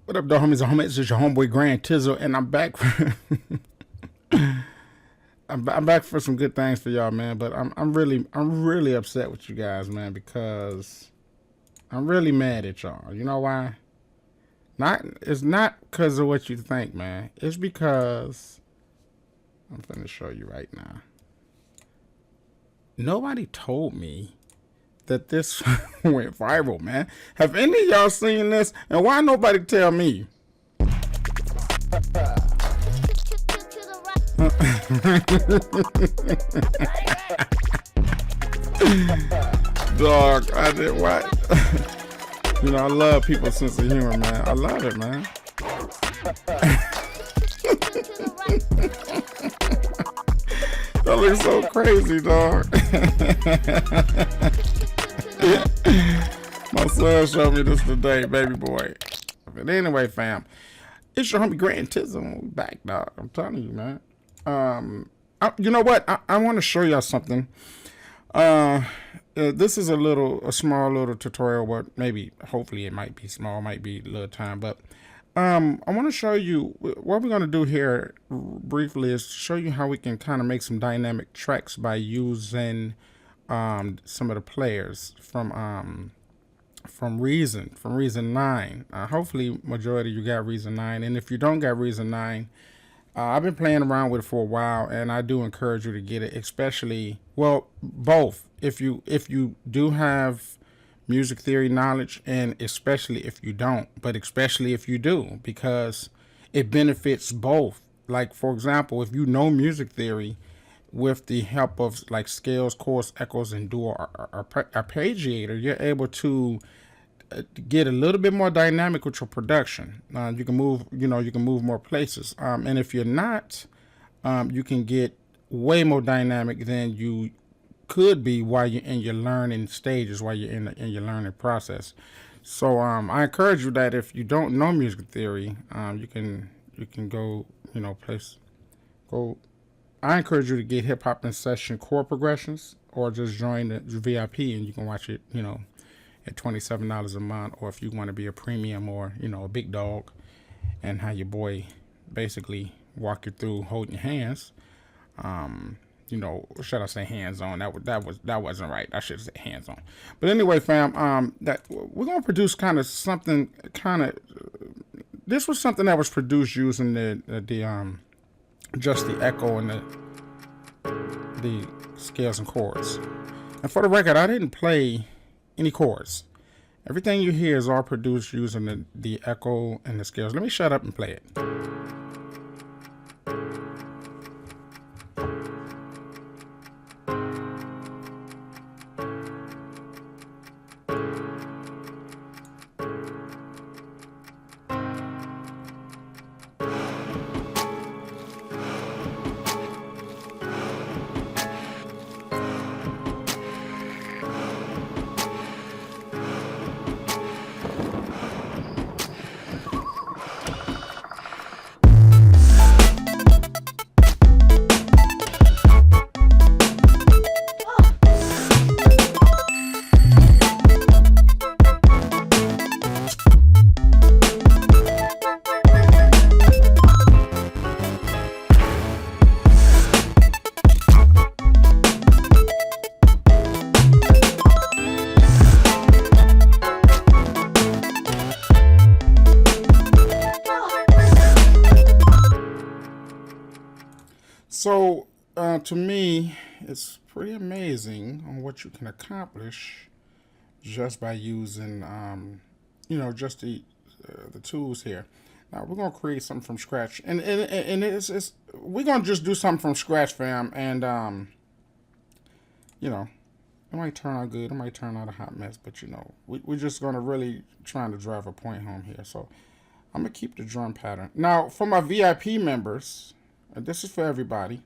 What up, though, homies and homies? It's your homeboy Grand Tizzle, and I'm back. I'm back for some good things for y'all, man. But I'm really upset with you guys, man, because I'm really mad at y'all. You know why? It's not because of what you think, man. It's because I'm finna show you right now. Nobody told me that this went viral, man. Have any of y'all seen this? And why nobody tell me? Dog, I did what? You know, I love people's sense of humor, man. I love it, man. That looks so crazy, dog. My son showed me this today, baby boy. But anyway, fam, it's your homie Grand Tism back, dog. I'm telling you, man. You know what? I want to show y'all something. This is a small little tutorial. But maybe, hopefully, it might be small, might be a little time. But I want to show you what we're gonna do here briefly is show you how we can kind of make some dynamic tracks by using some of the players from Reason 9. Hopefully, majority of you got Reason 9, and if you don't got Reason 9. I've been playing around with it for a while, and I do encourage you to get it, especially, well, both. If you do have music theory knowledge, and especially if you don't, but especially if you do, because it benefits both. Like, for example, if you know music theory with the help of like scales, chords, echoes, and dual arpeggiator, you're able to get a little bit more dynamic with your production. You can move, you can move more places. And if you're not, you can get way more dynamic than you could be while you're in your learning stages, while you're in your learning process. So I encourage you that if you don't know music theory, you can go, go. I encourage you to get Hip Hop in Session chord progressions, or just join the VIP and you can watch it, at $27 a month, or if you want to be a premium or a big dog and have your boy basically walk you through holding your hands. Should I say hands on? That wasn't right. I should say hands on. But anyway, fam, that we're gonna produce this was something that was produced using the just the echo and the scales and chords. And for the record, I didn't play any chords. Everything you hear is all produced using the echo and the scales. Let me shut up and play it. So, to me, it's pretty amazing on what you can accomplish just by using, just the tools here. Now we're gonna create something from scratch, and it's we're gonna just do something from scratch, fam, and it might turn out good, it might turn out a hot mess, but we're just gonna really trying to drive a point home here. So I'm gonna keep the drum pattern. Now for my VIP members. This is for everybody,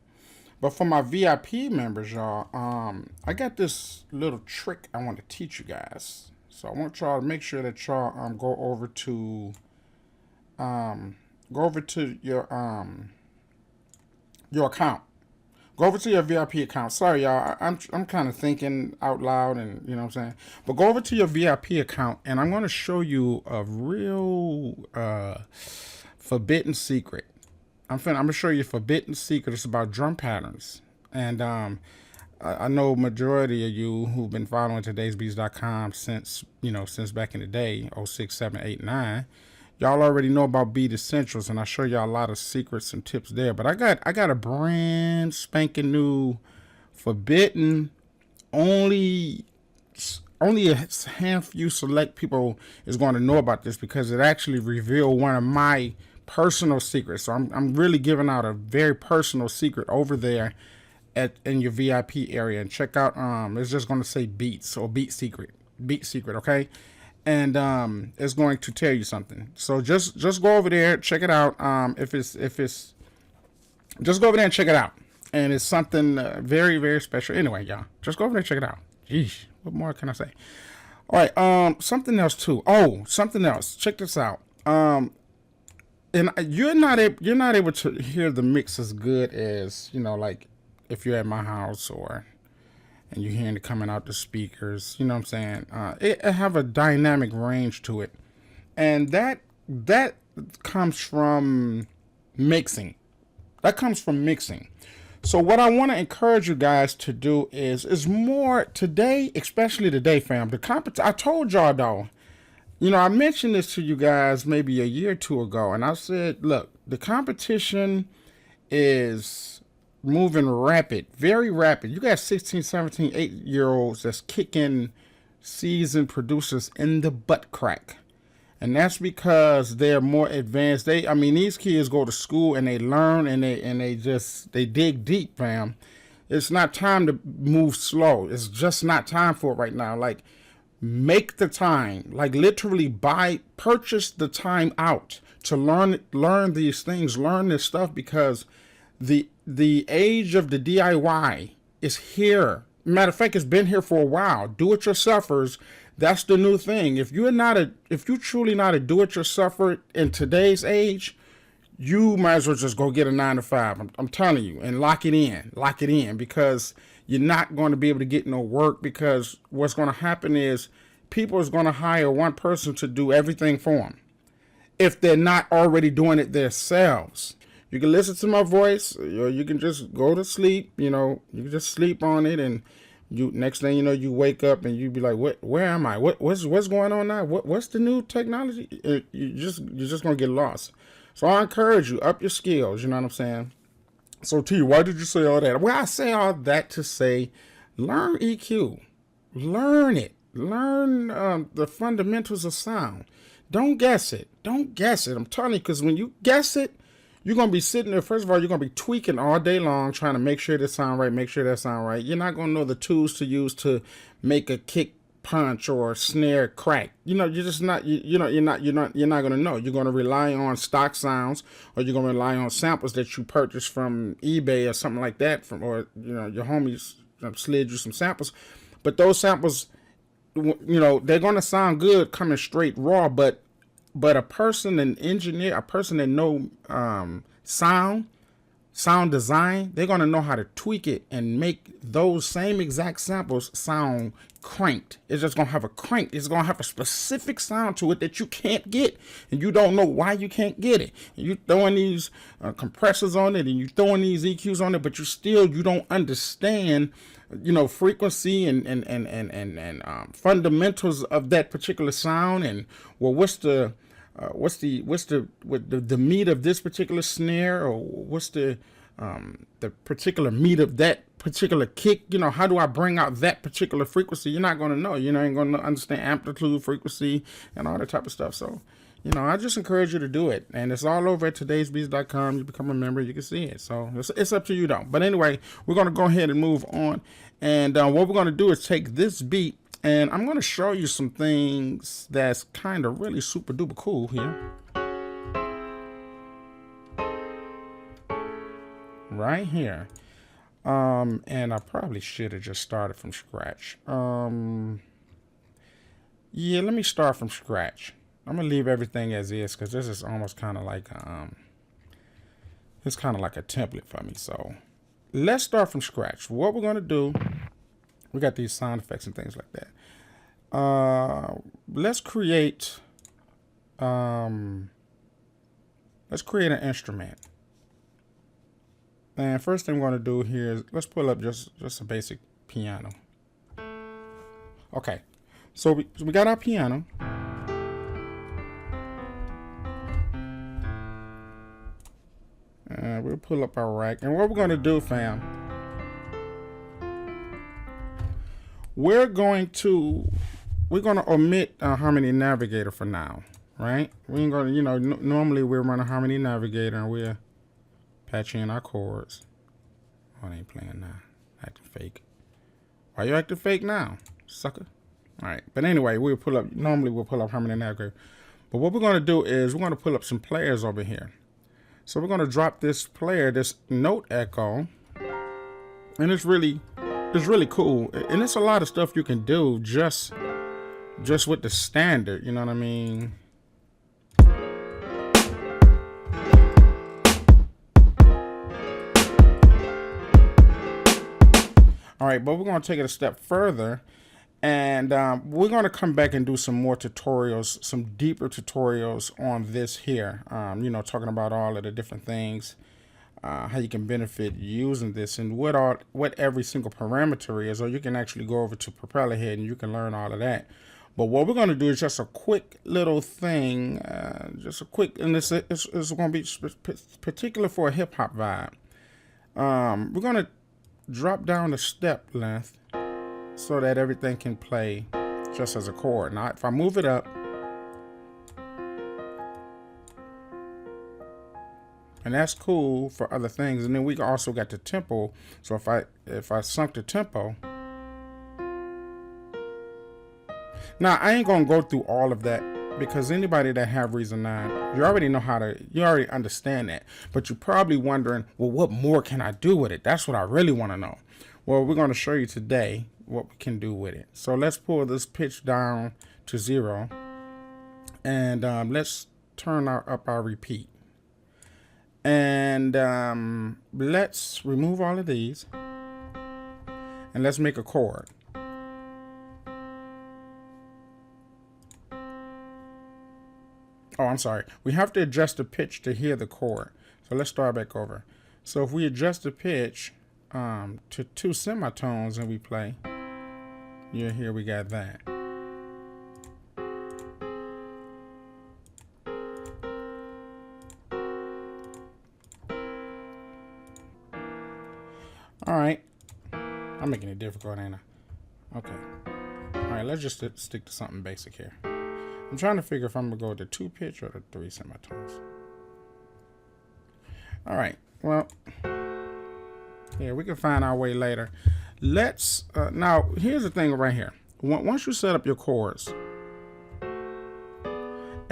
but for my VIP members, y'all, I got this little trick I want to teach you guys. So I want y'all to make sure that y'all go over to your account. Go over to your VIP account. Sorry, y'all. I'm kind of thinking out loud, and you know what I'm saying. But go over to your VIP account, and I'm going to show you a real forbidden secret. I'm gonna show you forbidden secret. It's about drum patterns, and I know majority of you who've been following todaysbeats.com since since back in the day, 06, 7, 8, 9. Y'all already know about beat essentials, and I show y'all a lot of secrets and tips there. But I got a brand spanking new forbidden, only a handful select people is going to know about this, because it actually revealed one of my personal secrets. So I'm really giving out a very personal secret over there in your VIP area. And check out it's just going to say beats or beat secret, okay? And it's going to tell you something. So just go over there, check it out. If it's just go over there and check it out. And it's something very, very special. Anyway, y'all, just go over there and check it out. Jeez, what more can I say? All right, something else too. Oh, something else. Check this out. And you're not able to hear the mix as good as, like if you're at my house and you're hearing it coming out the speakers. You know what I'm saying? It have a dynamic range to it, and that comes from mixing. That comes from mixing. So what I want to encourage you guys to do is more today, especially today, fam. I told y'all though, I mentioned this to you guys maybe a year or two ago, and I said, look, the competition is moving rapid, very rapid. You got 16, 17, 8-year-olds that's kicking seasoned producers in the butt crack. And that's because they're more advanced. These kids go to school and they learn and they dig deep, fam. It's not time to move slow. It's just not time for it right now. Like, make the time. Like, literally purchase the time out to learn these things, learn this stuff, because the age of the DIY is here. Matter of fact, it's been here for a while. Do-it-yourselfers, that's the new thing. If you're truly not a do-it-yourselfer in today's age, you might as well just go get a 9-to-5. I'm telling you, and lock it in, because you're not going to be able to get no work, because what's going to happen is people is going to hire one person to do everything for them if they're not already doing it themselves. You can listen to my voice, or you can just go to sleep. You can just sleep on it, and next thing you know, you wake up and you be like, where am I? What's going on now? What's the new technology? You're just gonna get lost. So I encourage you, up your skills. You know what I'm saying? So T, why did you say all that? Well, I say all that to say, learn EQ, learn it, learn the fundamentals of sound. Don't guess it. I'm telling you, because when you guess it, you're going to be sitting there. First of all, you're going to be tweaking all day long, trying to make sure that sound right, make sure that sound right. You're not going to know the tools to use to make a kick punch or snare crack. You're just not, you're not going to know. You're going to rely on stock sounds, or you're going to rely on samples that you purchased from eBay or something like that, or your homies slid you some samples. But those samples, they're going to sound good coming straight raw, but a person, an engineer, a person that know sound design, they're going to know how to tweak it and make those same exact samples sound cranked. It's just going to have a crank. It's going to have a specific sound to it that you can't get, and you don't know why you can't get it. And you throwing these compressors on it, and you throwing these EQs on it, but you don't understand frequency and fundamentals of that particular sound. And well, what's the meat of this particular snare, or what's the particular meat of that particular kick? How do I bring out that particular frequency? You're not going to know. You ain't going to understand amplitude, frequency, and all that type of stuff. So I just encourage you to do it, and it's all over at todaysbeats.com. You become a member, you can see it. So it's up to you though. But anyway, we're going to go ahead and move on, and what we're going to do is take this beat, and I'm going to show you some things that's kind of really super duper cool here. Right here. And I probably should have just started from scratch. Yeah, let me start from scratch. I'm going to leave everything as is, because this is almost kind of like, it's kind of like a template for me. So let's start from scratch. What we're going to do, we got these sound effects and things like that. Let's create, let's create an instrument. And first thing we're going to do here is let's pull up just a basic piano. Okay, so we got our piano. And we'll pull up our rack. And what we're going to do, fam, we're going to omit our Harmony Navigator for now, right? We ain't going to, you know, normally we're running Harmony Navigator and we're patching in our chords. Oh, it ain't playing now. Acting fake. Why you acting fake now, sucker? All right, but anyway, normally we'll pull up Harmony Navigator. But what we're going to do is we're going to pull up some players over here. So we're going to drop this player, this note echo, and it's really cool. And it's a lot of stuff you can do just with the standard, you know what I mean? All right, but we're going to take it a step further, and we're going to come back and do some more tutorials, some deeper tutorials on this here. You know, talking about all of the different things, how you can benefit using this, and what every single parameter is. Or you can actually go over to Propellerhead and you can learn all of that. But what we're going to do is just a quick little thing, just a quick, and it's going to be particular for a hip hop vibe. We're going to drop down the step length so that everything can play just as a chord. Now, if I move it up, and that's cool for other things, and then we also got the tempo. So if I sunk the tempo, now I ain't gonna go through all of that because anybody that have Reason 9, you already understand that. But you're probably wondering, well, what more can I do with it? That's what I really want to know. Well, we're going to show you today what we can do with it. So let's pull this pitch down to 0, and let's turn up our repeat. And let's remove all of these, and let's make a chord. Oh, I'm sorry. We have to adjust the pitch to hear the chord. So let's start back over. So if we adjust the pitch to 2 semitones and we play, yeah, here we got that. All right. I'm making it difficult, ain't I? Okay. All right, let's just stick to something basic here. I'm trying to figure if I'm going to go with the 2 pitch or the 3 semitones. All right. Well, yeah, we can find our way later. Let's, now, here's the thing right here. Once you set up your chords,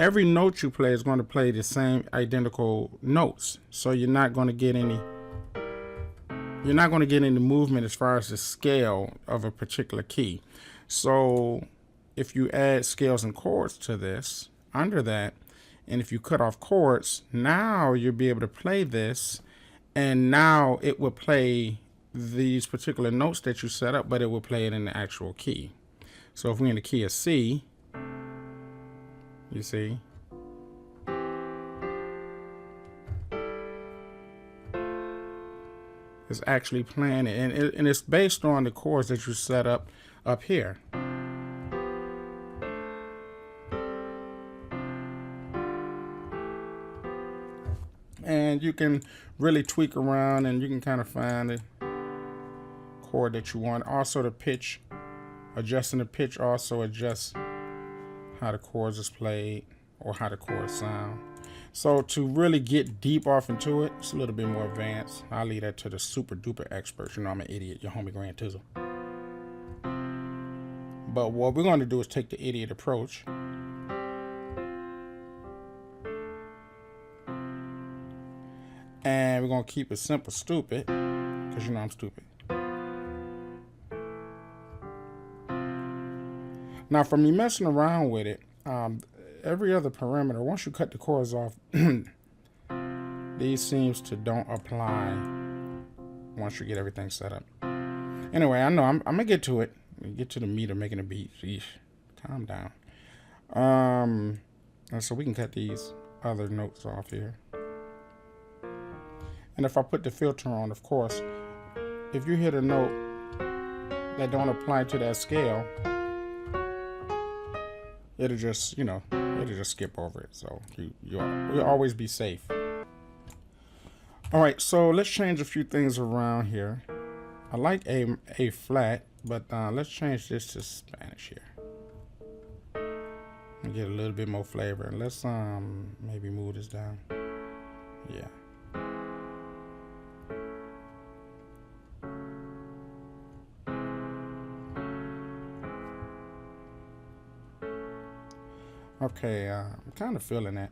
every note you play is going to play the same identical notes. So you're not going to get any movement as far as the scale of a particular key. So if you add scales and chords to this, under that, and if you cut off chords, now you'll be able to play this, and now it will play these particular notes that you set up, but it will play it in the actual key. So if we're in the key of C, you see, it's actually playing it, and it's based on the chords that you set up here. And you can really tweak around, and you can kind of find the chord that you want. Also the pitch, adjusting the pitch also adjusts how the chords is played or how the chords sound. So to really get deep off into it, it's a little bit more advanced. I'll leave that to the super duper experts. You know, I'm an idiot, your homie Grand Tizzle. But what we're going to do is take the idiot approach. And we're going to keep it simple stupid, because you know I'm stupid. Now, for me messing around with it, every other parameter, once you cut the chords off, these seems to don't apply once you get everything set up. Anyway, I know I'm going to get to it. Get to the meat of making a beat. Eesh, calm down. And so we can cut these other notes off here. And if I put the filter on, of course, if you hit a note that don't apply to that scale, it'll just, you know, it'll just skip over it. So you'll always be safe. All right, so let's change a few things around here. I like A flat, but let's change this to Spanish here. And get a little bit more flavor. And let's maybe move this down. Yeah. Okay, I'm kind of feeling that.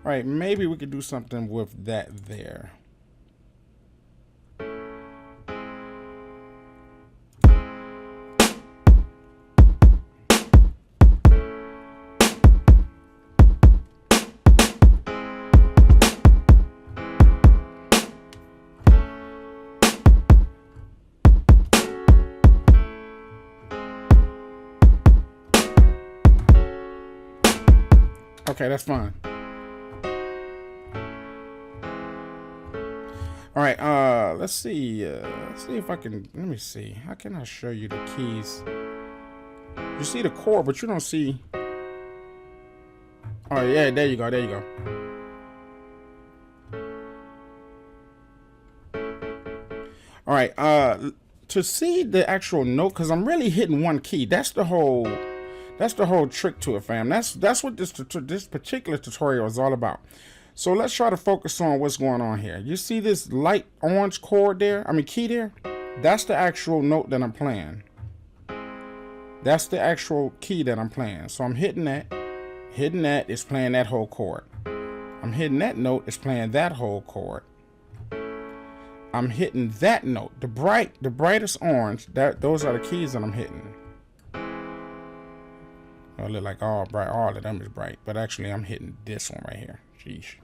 All right, maybe we could do something with that there. Okay, that's fine. All right, let's see if I can, let me see. How can I show you the keys? You see the chord, but you don't see. Oh yeah, there you go, there you go. All right, to see the actual note, because I'm really hitting one key. That's the whole trick to it, fam. That's what this particular tutorial is all about. So let's try to focus on what's going on here. You see this light orange chord there? I mean key there? That's the actual note that I'm playing. That's the actual key that I'm playing. So I'm hitting that. Hitting that is playing that whole chord. I'm hitting that note, it's playing that whole chord. I'm hitting that note, the brightest orange. Those are the keys that I'm hitting. It look like all of them is bright, but actually I'm hitting this one right here. Sheesh.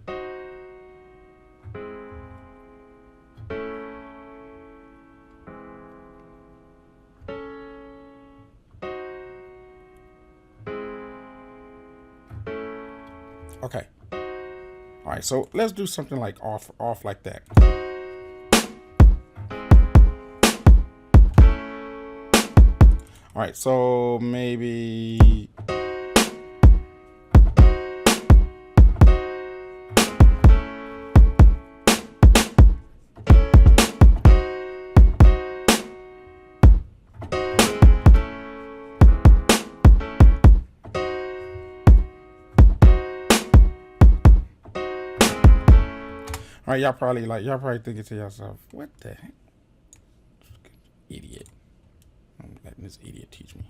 Okay. All right, so let's do something like off like that. All right, so maybe. All right, y'all probably thinking to yourself, what the heck? Idiot. I'm letting this idiot teach me.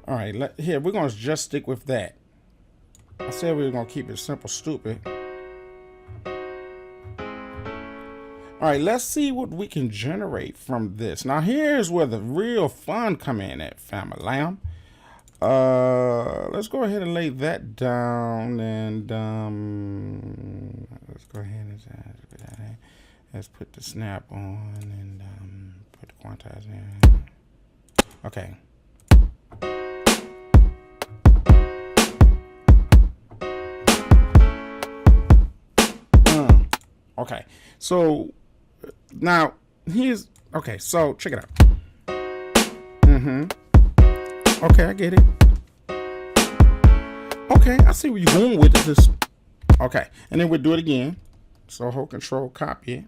All right, here, we're going to just stick with that. I said we were going to keep it simple, stupid. All right, let's see what we can generate from this. Now, here's where the real fun come in at, Famalam. Let's go ahead and lay that down, and let's go ahead and let's put the snap on, and put the quantize in. Okay. Okay. So now here's okay. So check it out. Okay, I get it. Okay, I see where you're going with this. Okay, and then we'll do it again. So hold Control, copy it,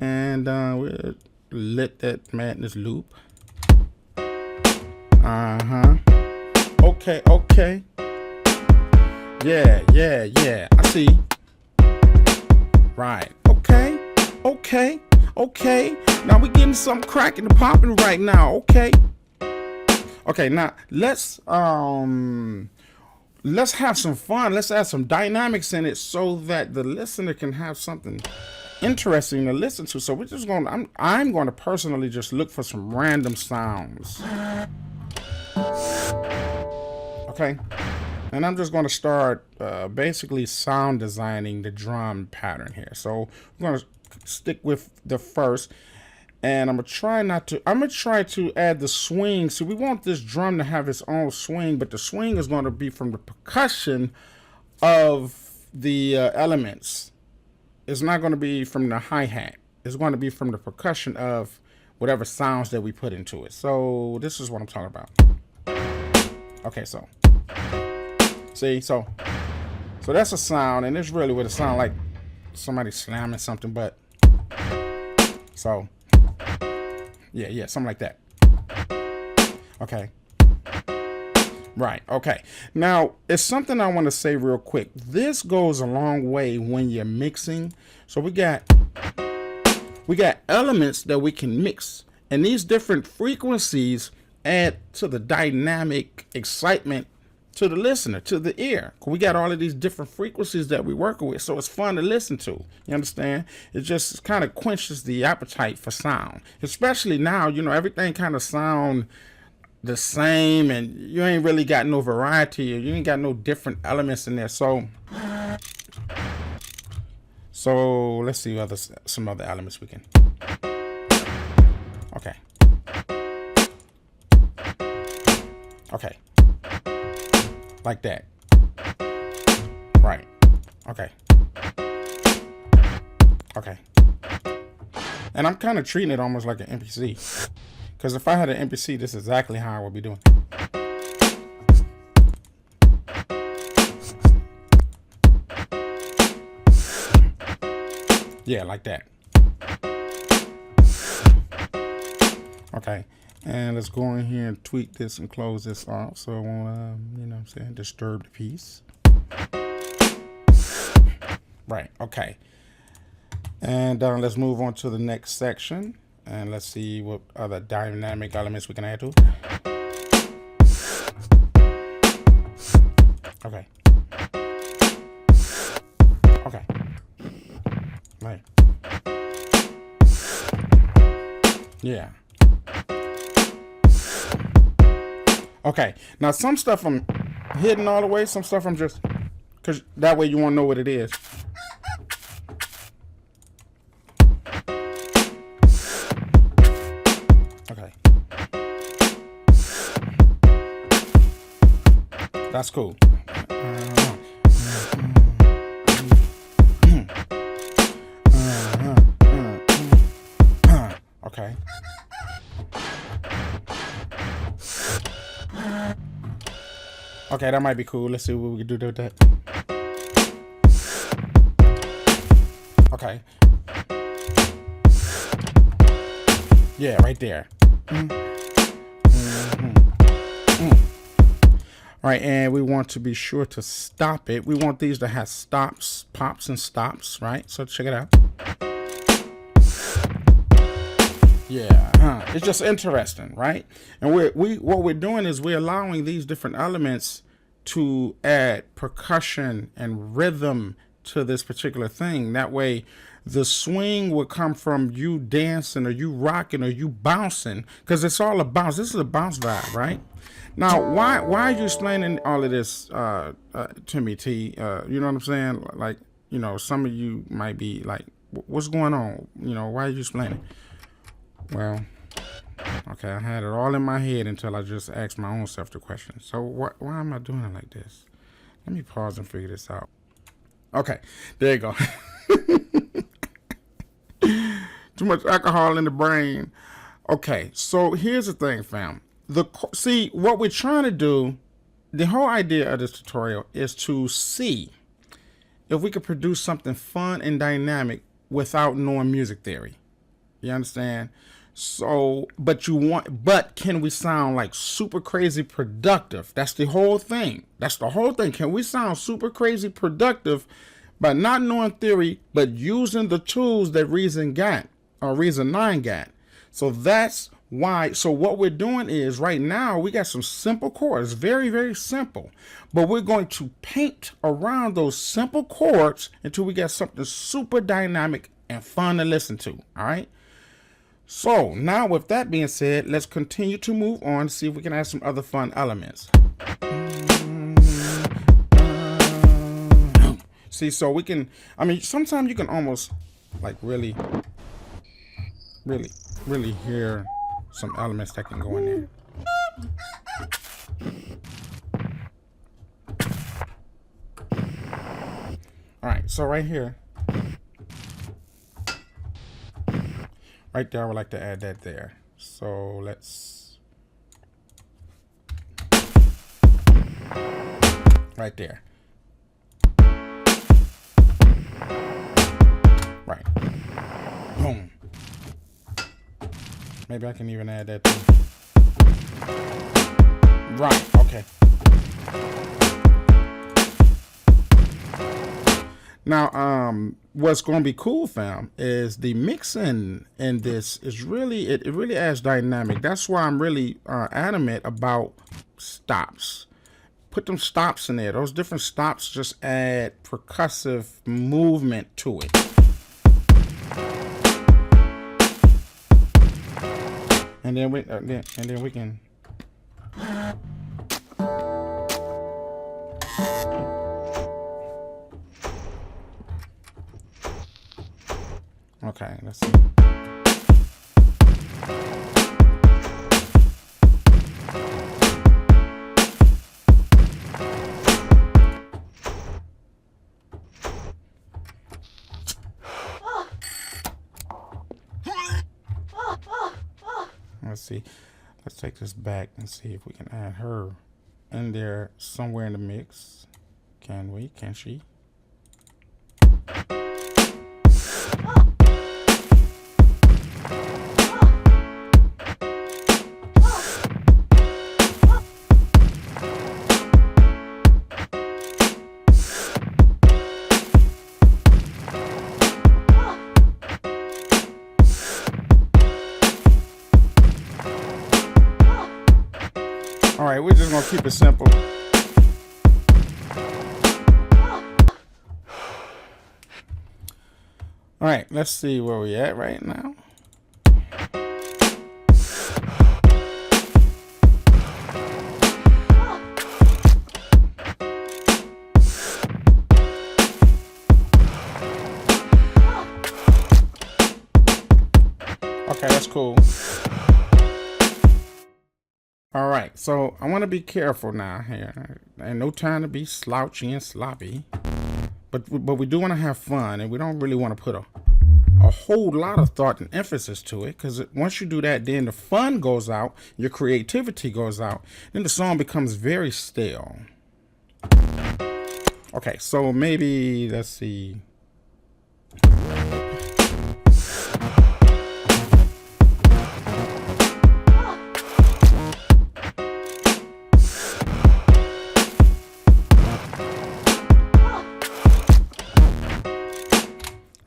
and we'll let that madness loop. Okay. Yeah. I see. Right. Okay. Now we're getting something cracking and popping right now. Okay, now let's have some fun. Let's add some dynamics in it so that the listener can have something interesting to listen to. So we're just going I'm going to personally just look for some random sounds. Okay? And I'm just going to start basically sound designing the drum pattern here. So we're going to stick with the first. And I'm gonna try to add the swing. So we want this drum to have its own swing, but the swing is going to be from the percussion of the elements. It's not going to be from the hi-hat. It's going to be from the percussion of whatever sounds that we put into it. So this is what I'm talking about. Okay, so see, so that's a sound, and it's really what it sounds like, somebody slamming something, but so yeah, something like that. Okay. Right, okay. Now, it's something I want to say real quick. This goes a long way when you're mixing. So we got elements that we can mix, and these different frequencies add to the dynamic excitement to the listener, to the ear. We got all of these different frequencies that we work with, so it's fun to listen to. You understand? It just kind of quenches the appetite for sound, especially now. You know, everything kind of sound the same, and you ain't really got no variety, or you ain't got no different elements in there. So let's see some other elements we can. Okay, like that. Right. Okay. And I'm kind of treating it almost like an MPC. Because if I had an MPC, this is exactly how I would be doing. Yeah, like that. Okay. And let's go in here and tweak this and close this off so it won't, you know what I'm saying, disturb the piece. Right. Okay. And let's move on to the next section. And let's see what other dynamic elements we can add to it. Okay. Right. Yeah. Okay. Now some stuff I'm hidden all the way. Some stuff I'm just, because that way you won't know what it is. That's cool. Okay. Okay, that might be cool. Let's see what we can do with that. Okay. Yeah, right there. All right, and we want to be sure to stop it. We want these to have stops, pops, and stops, right? So check it out. Yeah, it's just interesting, right? And what we're doing is we're allowing these different elements to add percussion and rhythm to this particular thing. That way, the swing will come from you dancing or you rocking or you bouncing, because it's all a bounce. This is a bounce vibe, right? Now, why are you explaining all of this to me, T? You know what I'm saying? Like, you know, some of you might be like, what's going on? You know, why are you explaining? Well, okay, I had it all in my head until I just asked my own self the question. So why am I doing it like this? Let me pause and figure this out. Okay, there you go. Too much alcohol in the brain. Okay, so here's the thing, fam. See, what we're trying to do, the whole idea of this tutorial is to see if we could produce something fun and dynamic without knowing music theory. You understand? So, but can we sound like super crazy productive? That's the whole thing. Can we sound super crazy productive by not knowing theory, but using the tools that Reason got, or Reason 9 got? So that's why. So what we're doing is right now we got some simple chords, very, very simple, but we're going to paint around those simple chords until we get something super dynamic and fun to listen to. All right. So now with that being said, let's continue to move on to see if we can add some other fun elements. See, so we can, I mean, sometimes you can almost like really really hear some elements that can go in there. All right, so right here, right there, I would like to add that there. So let's, right there. Right. Boom. Maybe I can even add that too. Right, okay. Now, what's going to be cool, fam, is the mixing in this is really, it really adds dynamic. That's why I'm really adamant about stops. Put them stops in there. Those different stops just add percussive movement to it. And then we can. Okay, let's see. Let's see. Let's take this back and see if we can add her in there somewhere in the mix. Can we? Can she? All right, we're just gonna keep it simple. All right, let's see where we at right now. Okay, that's cool. All right, so I want to be careful now here. Ain't no time to be slouchy and sloppy, but we do want to have fun, and we don't really want to put a whole lot of thought and emphasis to it, because once you do that, then the fun goes out, your creativity goes out, then the song becomes very stale. Okay, so maybe let's see.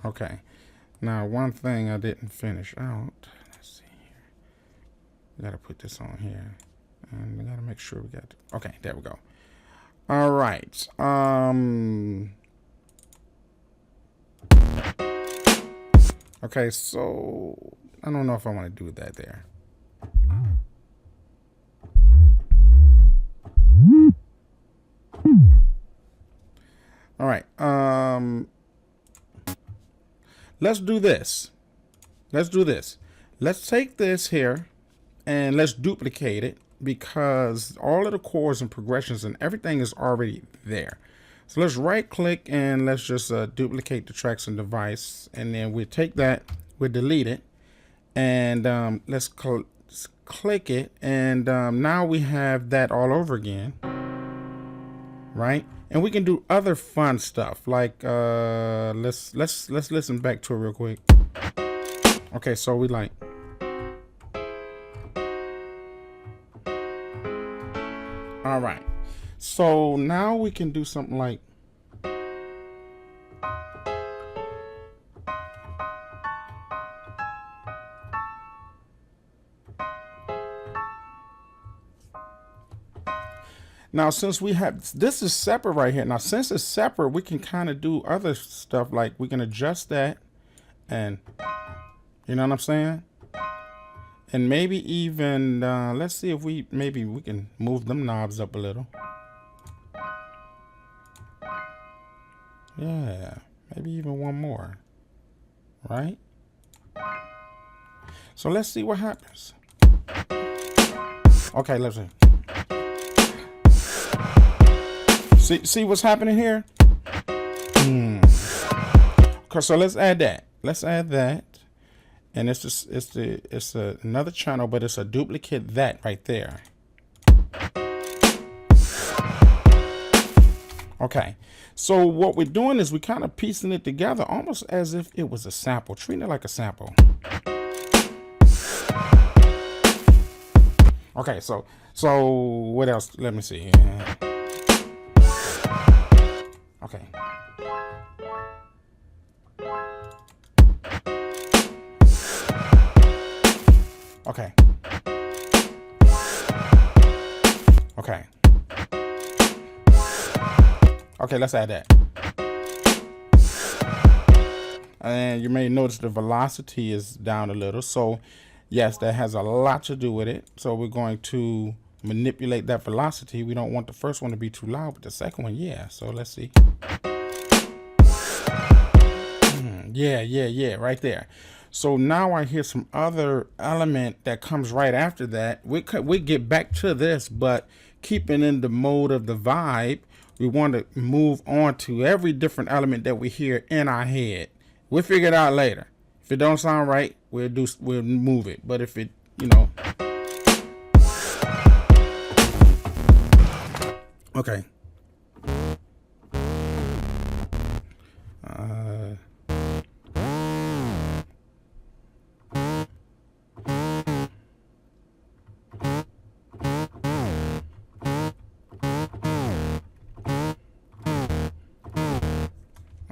Okay, now one thing I didn't finish out. Let's see here. We gotta put this on here, and we gotta make sure we got. Okay, there we go. All right. Okay, so I don't know if I want to do that there. All right. Let's do this. Let's do this. Let's take this here and let's duplicate it, because all of the chords and progressions and everything is already there. So let's right click and let's just duplicate the tracks and device, and then we take that, we delete it, and let's click it, and now we have that all over again, right? And we can do other fun stuff like let's listen back to it real quick. Okay, so we like. All right, so now we can do something like. Now, since we have, this is separate right here. Now, since it's separate, we can kind of do other stuff, like we can adjust that, and you know what I'm saying? And maybe even, let's see if maybe we can move them knobs up a little. Yeah, maybe even one more, right? So let's see what happens. Okay, let's see. See what's happening here? Okay, so let's add that. Let's add that. And it's another channel, but it's a duplicate that right there. Okay, so what we're doing is we're kind of piecing it together almost as if it was a sample, treating it like a sample. Okay, so what else? Let me see. Okay. Okay. Okay. Okay, let's add that. And you may notice the velocity is down a little. So yes, that has a lot to do with it. So we're going to manipulate that velocity. We don't want the first one to be too loud, but the second one, yeah. So let's see. Yeah, right there. So now I hear some other element that comes right after that. We get back to this, but keeping in the mode of the vibe, we want to move on to every different element that we hear in our head. We'll figure it out later. If it don't sound right, we'll move it. But if it, okay.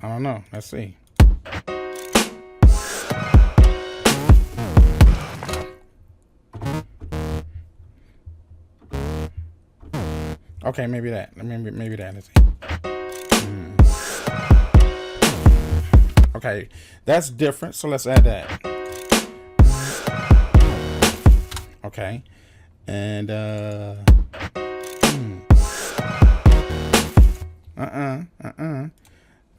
I don't know. Let's see. Okay, maybe that. Maybe that. Let's see. Okay, that's different. So let's add that. Okay, and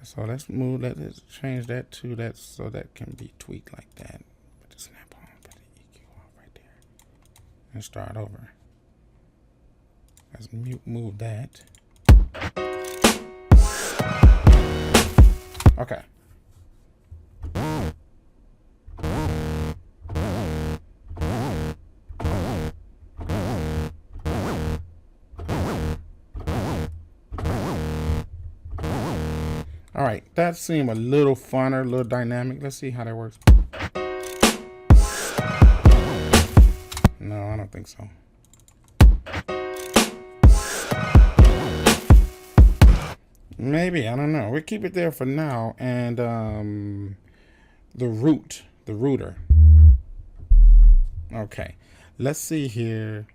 So let's move. Let's change that to that so that can be tweaked like that. Put the snap on. Put the EQ off right there, and start over. Let's move that. Okay. All right, that seemed a little funner, a little dynamic. Let's see how that works. No, I don't think so. Maybe, I don't know. We'll keep it there for now. And the rooter. Okay, let's see here.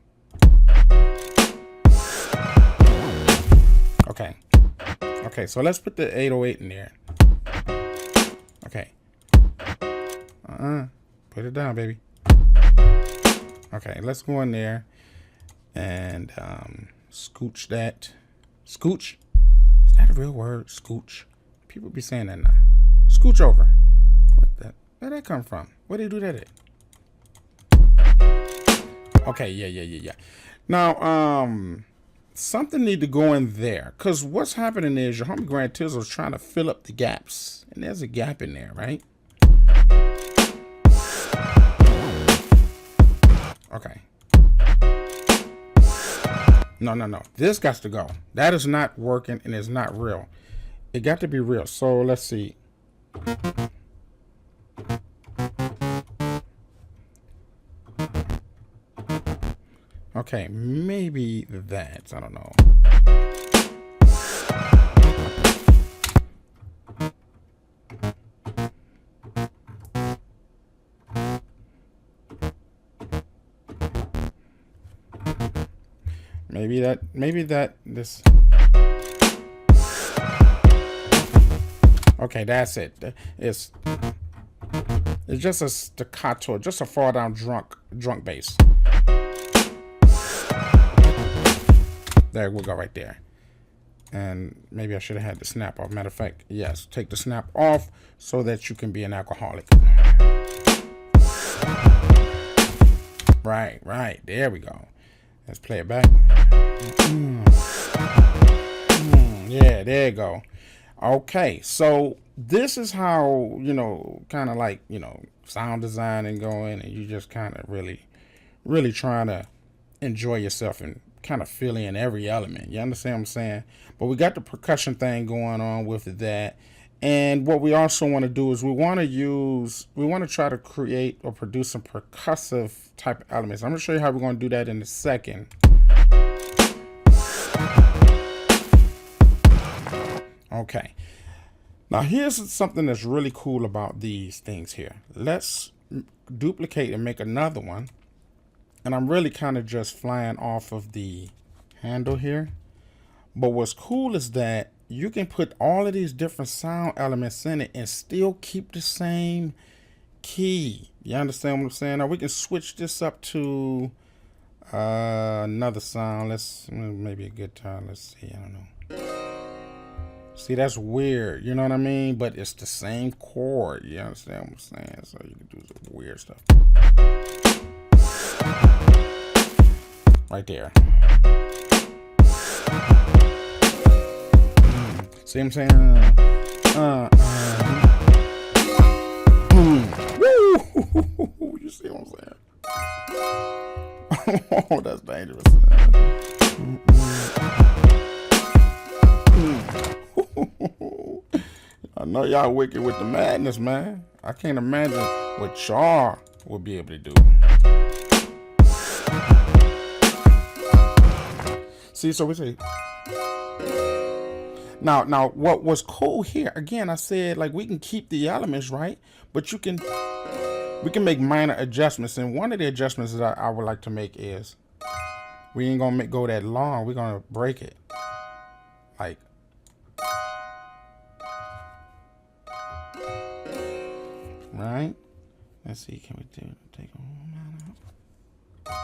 Okay, so let's put the 808 in there. Okay. Put it down, baby. Okay, let's go in there and scooch that. Scooch? Is that a real word? Scooch? People be saying that now. Scooch over. Where'd that come from? Where did they do that at? Okay, yeah. Now, something need to go in there, because what's happening is your homie Grand Tizzle is trying to fill up the gaps, and there's a gap in there, right? Okay. No. This got to go. That is not working, and it's not real. It got to be real. So let's see. Okay, maybe that. I don't know. Maybe that, this. Okay, that's it. It's just a staccato, just a fall down drunk bass. There we go, right there. And maybe I should have had the snap off. Matter of fact, yes, take the snap off so that you can be an alcoholic. Right. There we go. Let's play it back. Yeah, there you go. Okay, so this is how, kind of like, sound design and going, and you just kind of really trying to enjoy yourself and kind of fill in every element. You understand what I'm saying? But we got the percussion thing going on with that. And what we also want to do is we want to try to create or produce some percussive type of elements. I'm going to show you how we're going to do that in a second. Okay. Now here's something that's really cool about these things here. Let's duplicate and make another one. And I'm really kind of just flying off of the handle here. But what's cool is that you can put all of these different sound elements in it and still keep the same key. You understand what I'm saying? Now we can switch this up to another sound. Maybe a guitar. Let's see. I don't know. See, that's weird. You know what I mean? But it's the same chord. You understand what I'm saying? So you can do some weird stuff. Right there. See what I'm saying? Woo! You see what I'm saying? Oh, that's dangerous. I know y'all wicked with the madness, man. I can't imagine what y'all will be able to do. See, so we say. Now, what was cool here? Again, I said like we can keep the elements, right? But we can make minor adjustments. And one of the adjustments that I would like to make is we ain't gonna go that long. We're gonna break it, like. Right? Let's see. Can we take a whole out?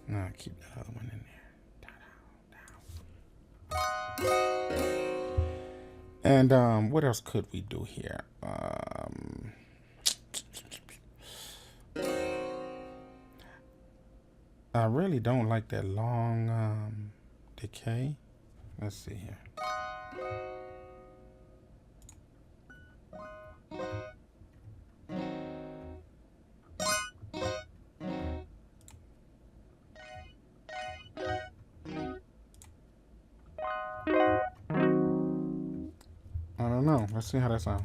No, keep that other one in there. And what else could we do here? I really don't like that long decay. Let's see here. I don't know. Let's see how that sounds.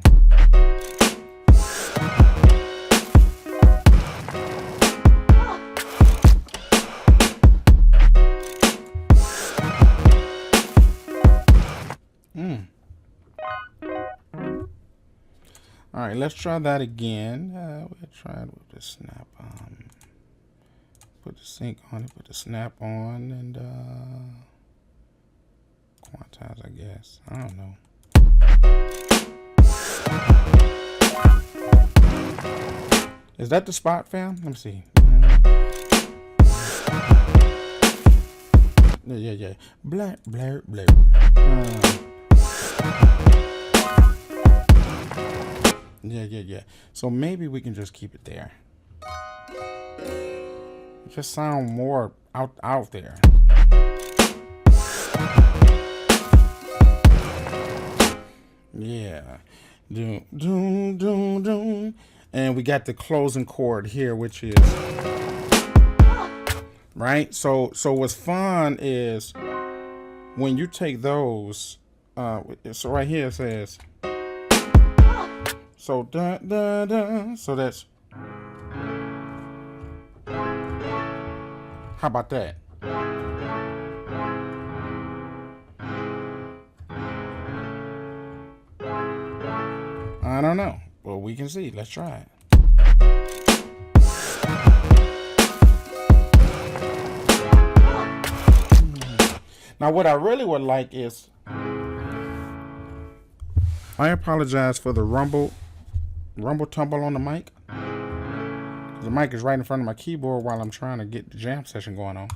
All right, let's try that again. We'll try it with the snap. Put the sync on it, put the snap on, and quantize, I guess. I don't know. Is that the spot, fam? Let me see. Yeah. Blur. Yeah. So maybe we can just keep it there. Just sound more out there. Yeah. Doom. And we got the closing chord here, which is right. So what's fun is when you take those. So right here it says. So da. So that's. How about that? I don't know. Well, we can see. Let's try it. Now, what I really would like is, I apologize for the rumble tumble on the mic. The mic is right in front of my keyboard while I'm trying to get the jam session going on.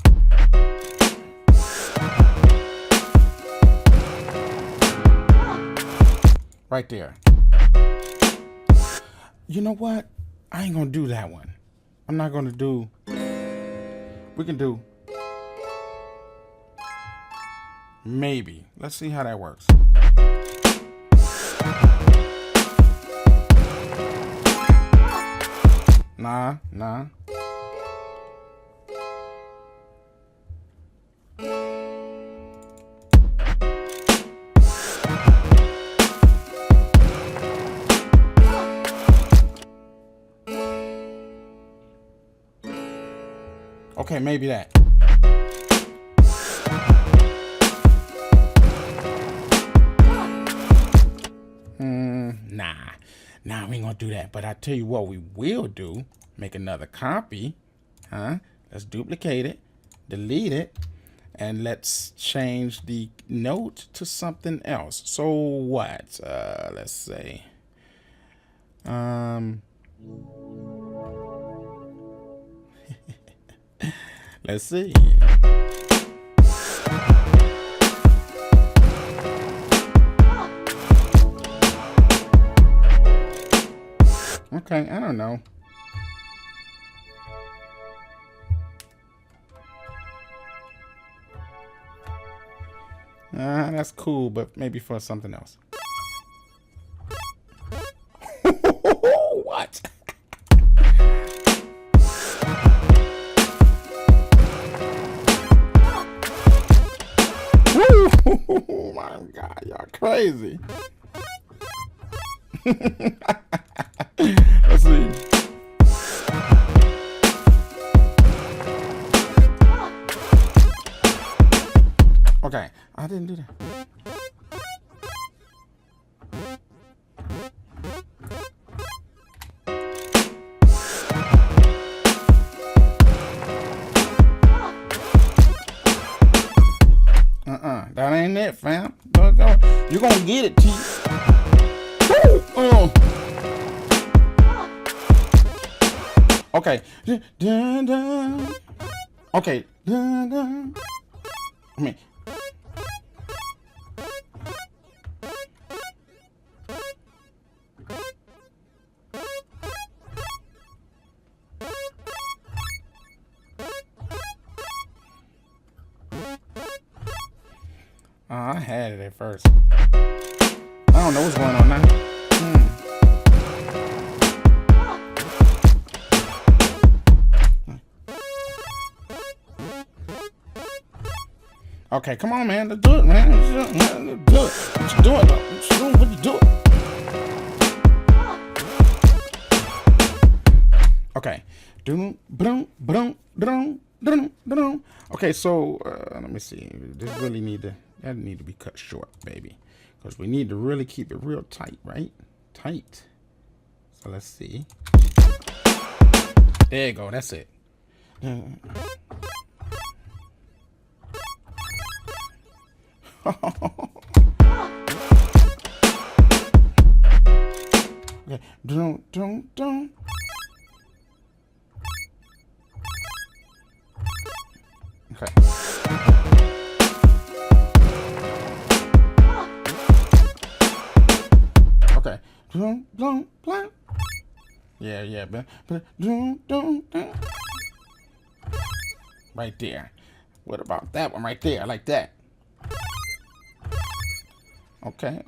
Right there. You know what? I ain't gonna do that one. I'm not gonna do, we can do maybe. Let's see how that works. Nah. Okay, maybe that. Nah, we ain't gonna do that. But I tell you what we will do, make another copy, Let's duplicate it, delete it, and let's change the note to something else. So what? Let's say, let's see. Okay, I don't know. That's cool, but maybe for something else. What? Oh my God, y'all crazy. Let's see. Okay, I didn't do that. That ain't it, fam. You gonna get it, T. Okay. Okay. I mean. I had it at first. I don't know what's going on now. Okay, come on, man. Let's do it, man. Let's do it. What you doing, though? What you doing? Okay. Okay, so let me see. This really need to be cut short, baby, because we need to really keep it real tight, right? Tight. So let's see. There you go. That's it. Okay. Don't. Okay. Okay. Yeah, but right there. What about that one right there? I like that. Okay.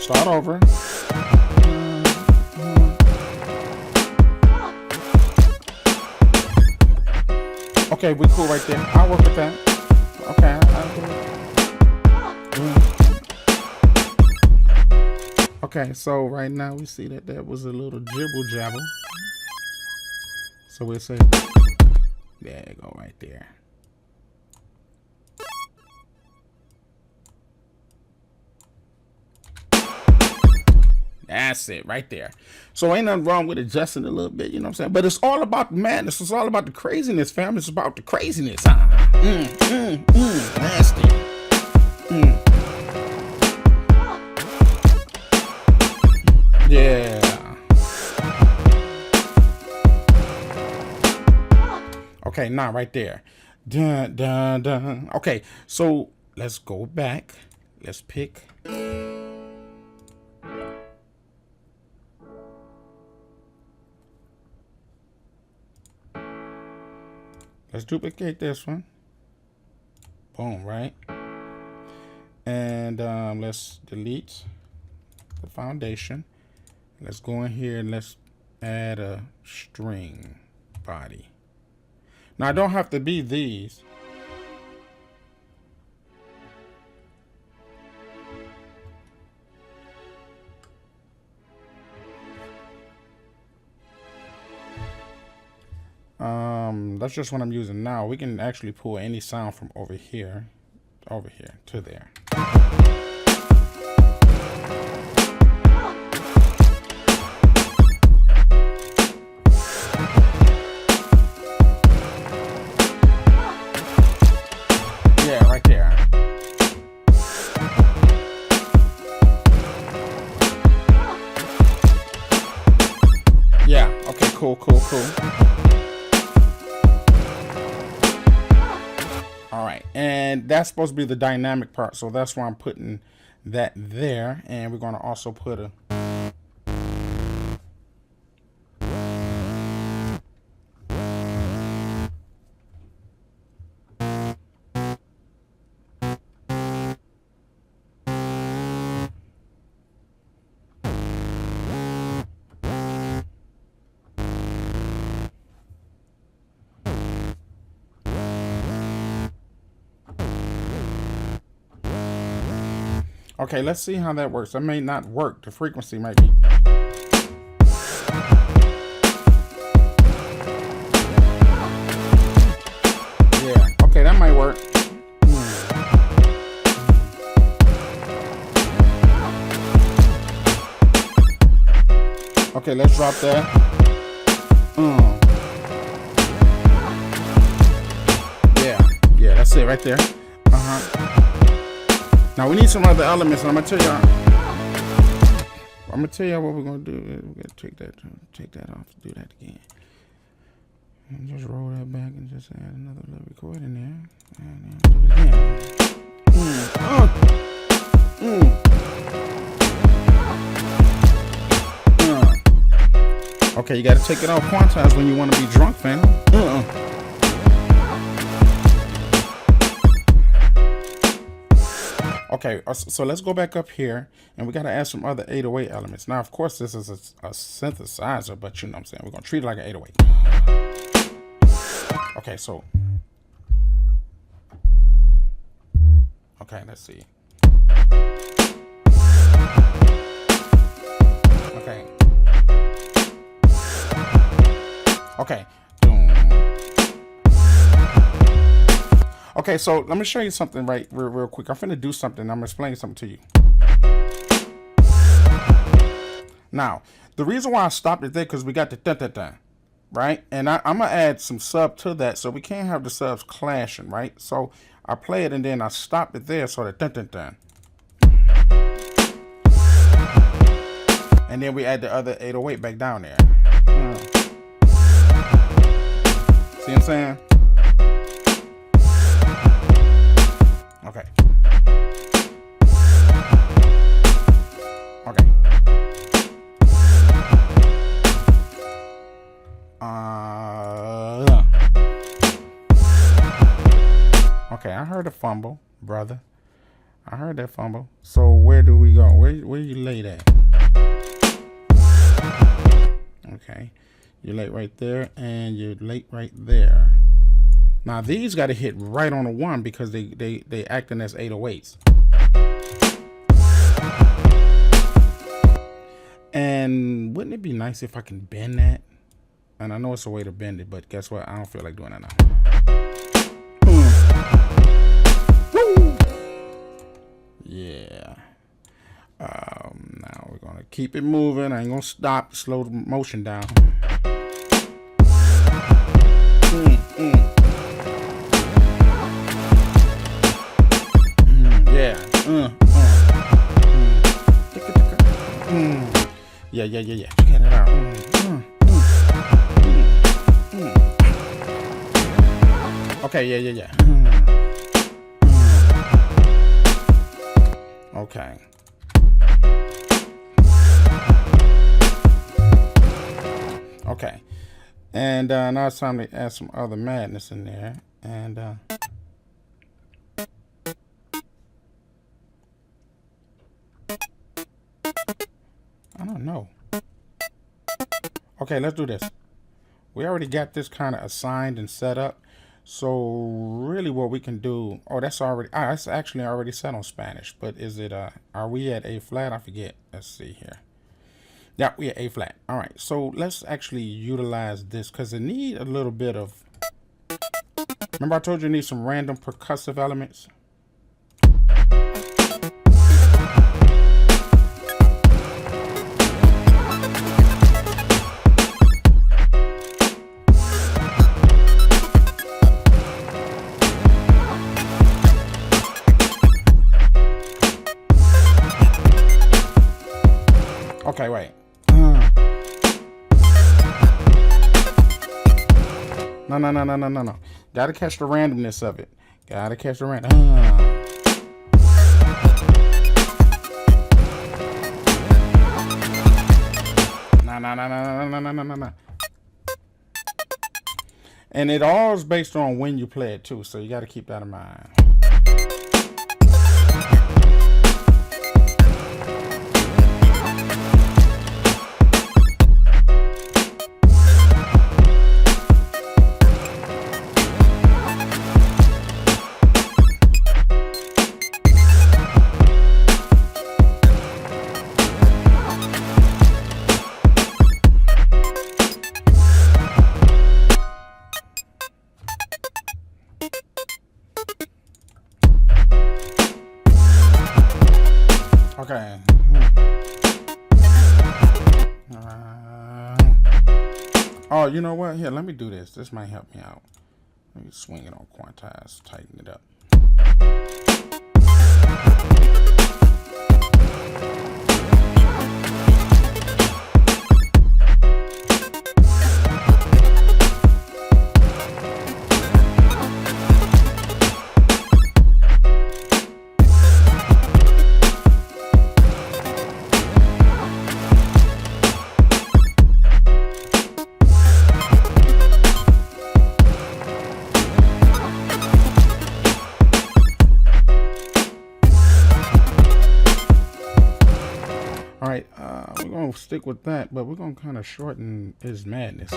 Start over. Okay, we cool right there. I'll work with that. Okay. Okay, so right now we see that was a little jibble jabble. So we'll say, there you go, right there. That's it right there. So ain't nothing wrong with adjusting a little bit, you know what I'm saying? But it's all about the madness. It's all about the craziness, fam. It's about the craziness. Nasty. Yeah. Okay, now right there. Dun. Okay, so let's go back. Let's pick. let's duplicate this one. Boom, right? And let's delete the foundation. Let's go in here and let's add a string body. Now, I don't have to be these. That's just what I'm using now. We can actually pull any sound from over here to there. Yeah, right there. Yeah, okay, cool. All right, and that's supposed to be the dynamic part, so that's why I'm putting that there. And we're going to also put a okay, let's see how that works. That may not work. The frequency might be. Yeah, okay, that might work. Okay, let's drop that. Yeah, that's it right there. Now we need some other elements, and I'm gonna tell y'all what we're gonna do. We're gonna take that off, do that again, and just roll that back, and just add another little record in there, and do it again. Okay, you gotta take it off quantize when you want to be drunk, fam. Okay, so let's go back up here, and we got to add some other 808 elements. Now, of course, this is a synthesizer, but you know what I'm saying. We're going to treat it like an 808. Okay, so. Okay, let's see. Okay. Okay, so let me show you something real quick. I'm finna do something. I'm explaining something to you. Now, the reason why I stopped it there because we got the dun-dun-dun, right? And I'm gonna add some sub to that so we can't have the subs clashing, right? So I play it and then I stopped it there so the dun-dun-dun. And then we add the other 808 back down there. See what I'm saying? Okay. Okay, I heard a fumble, brother. I heard that fumble. So where do we go? Where you lay that? Okay. You lay right there, and you lay right there. Now these got to hit right on the one because they acting as 808s. And wouldn't it be nice if I can bend that? And I know it's a way to bend it, but guess what? I don't feel like doing that now. Woo! Yeah. Now we're gonna keep it moving. I ain't gonna stop. Slow the motion down. Yeah. Yeah. Get it out. Okay, yeah. Okay. Okay. And now it's time to add some other madness in there. And I don't know. Okay, let's do this. We already got this kind of assigned and set up. So really what we can do, oh, that's already, it's actually already set on Spanish, but is it, are we at A flat? I forget. Let's see here. Yeah, we at A flat. All right, so let's actually utilize this because it need a little bit of, remember I told you it needs some random percussive elements? Okay, wait. No. Gotta catch the randomness of it. Gotta catch the random. No. And it all is based on when you play it too, so you gotta keep that in mind. Okay. Oh, you know what? Here, let me do this. This might help me out. Let me swing it on quantize, tighten it up. All right, we're gonna stick with that, but we're gonna kind of shorten his madness.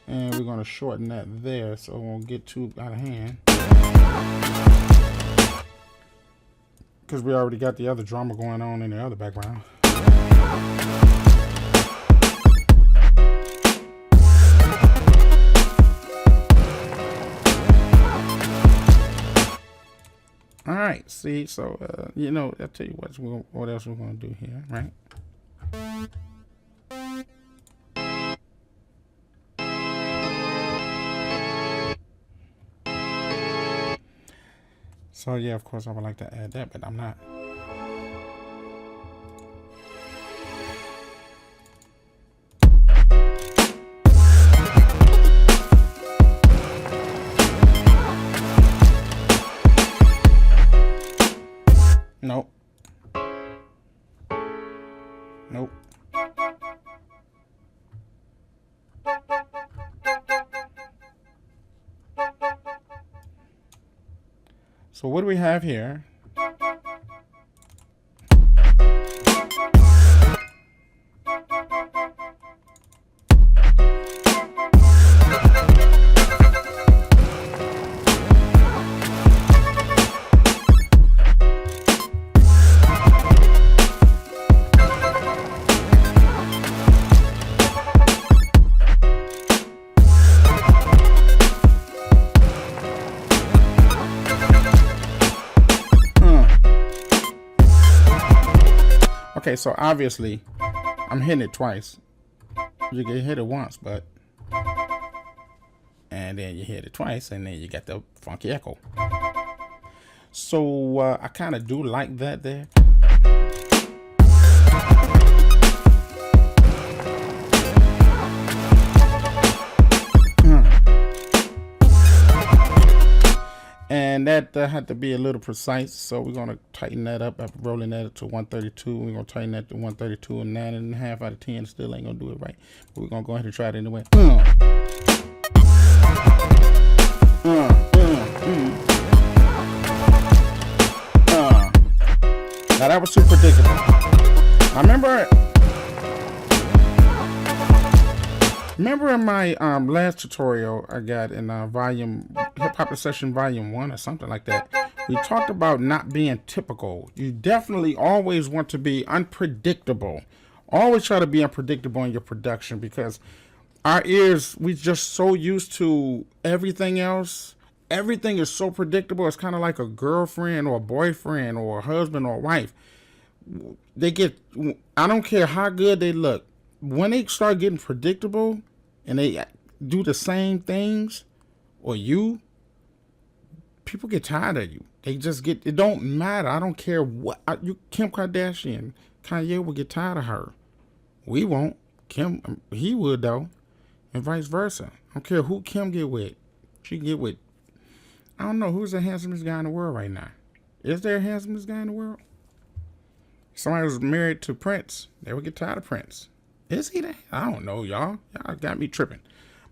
And we're gonna shorten that there, so it won't get too out of hand. Because we already got the other drama going on in the other background. All right, see, so, you know, I'll tell you what else we're going to do here, right? So, yeah, of course, I would like to add that, but I'm not. Nope. Nope. So what do we have here? Okay, so obviously, I'm hitting it twice. You can hit it once, but... And then you hit it twice, and then you get the funky echo. So, I kind of do like that there. And that there had to be a little precise, so we're gonna tighten that up after rolling that to 132. We're gonna tighten that to 132, and 9.5 out of 10 still ain't gonna do it right. But we're gonna go ahead and try it anyway. Now that was too predictable. I remember in my last tutorial I got in Hip Hop Session Volume 1 or something like that, we talked about not being typical. You definitely always want to be unpredictable. Always try to be unpredictable in your production, because our ears, we just so used to everything else. Everything is so predictable. It's kind of like a girlfriend or a boyfriend or a husband or a wife. I don't care how good they look, when they start getting predictable and they do the same things, or people get tired of you. They just it don't matter. I don't care what. Kim Kardashian, Kanye will get tired of her. We won't. He would though. And vice versa. I don't care who Kim get with. She get with, I don't know, who's the handsomest guy in the world right now? Is there a handsomest guy in the world? Somebody was married to Prince. They would get tired of Prince. Is he that? I don't know, y'all. Y'all got me tripping.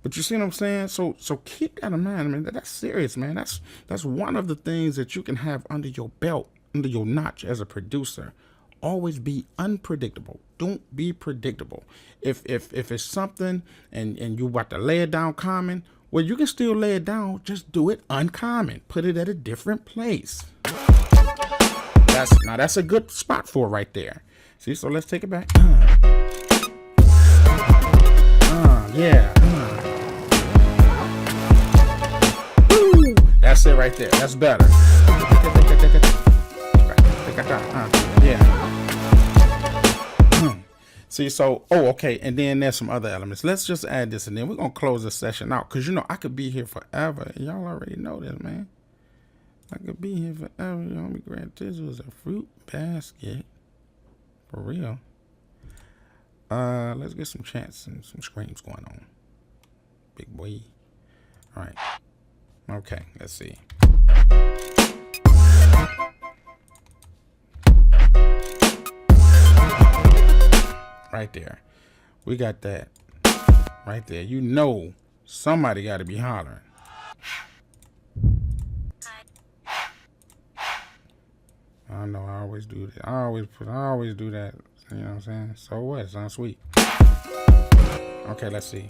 But you see what I'm saying? So keep that in mind. I mean, that's serious, man. That's one of the things that you can have under your belt, under your notch as a producer. Always be unpredictable. Don't be predictable. If it's something and you about to lay it down common, well, you can still lay it down. Just do it uncommon. Put it at a different place. That's a good spot for it right there. See, so let's take it back. Yeah. Woo. That's it right there. That's better. Yeah. See, so, okay, and then there's some other elements. Let's just add this, and then we're going to close this session out, because, I could be here forever. Y'all already know this, man. I could be here forever. You know, grant this was a fruit basket. For real. Let's get some chants and some screams going on. Big boy. All right. Okay, let's see. Right there. We got that. Right there. Somebody got to be hollering. I know I always do that. I always do that. You know what I'm saying? So what? It sounds sweet. Okay, let's see.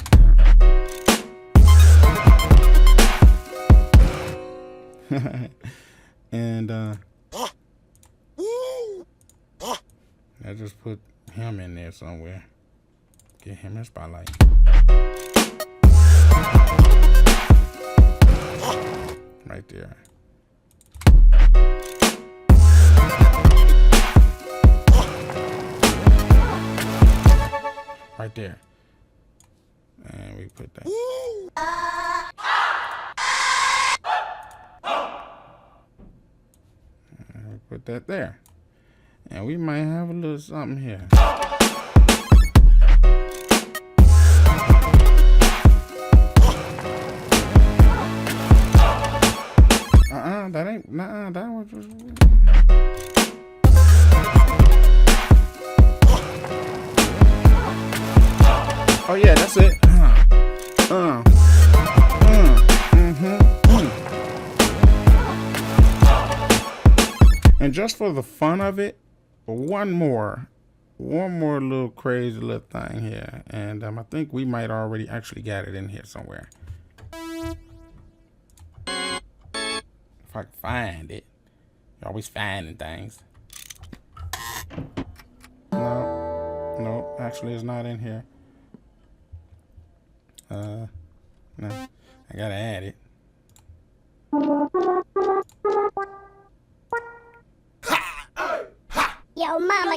And I just put him in there somewhere. Get him in spotlight. Right there. Right there. And we put that. And we put that there. And we might have a little something here. That ain't, that was just... Oh yeah, that's it. And just for the fun of it, one more little crazy little thing here, and I think we might already actually got it in here somewhere. If I can find it. You're always finding things. No, actually it's not in here. No, I gotta add it. Yo, mama.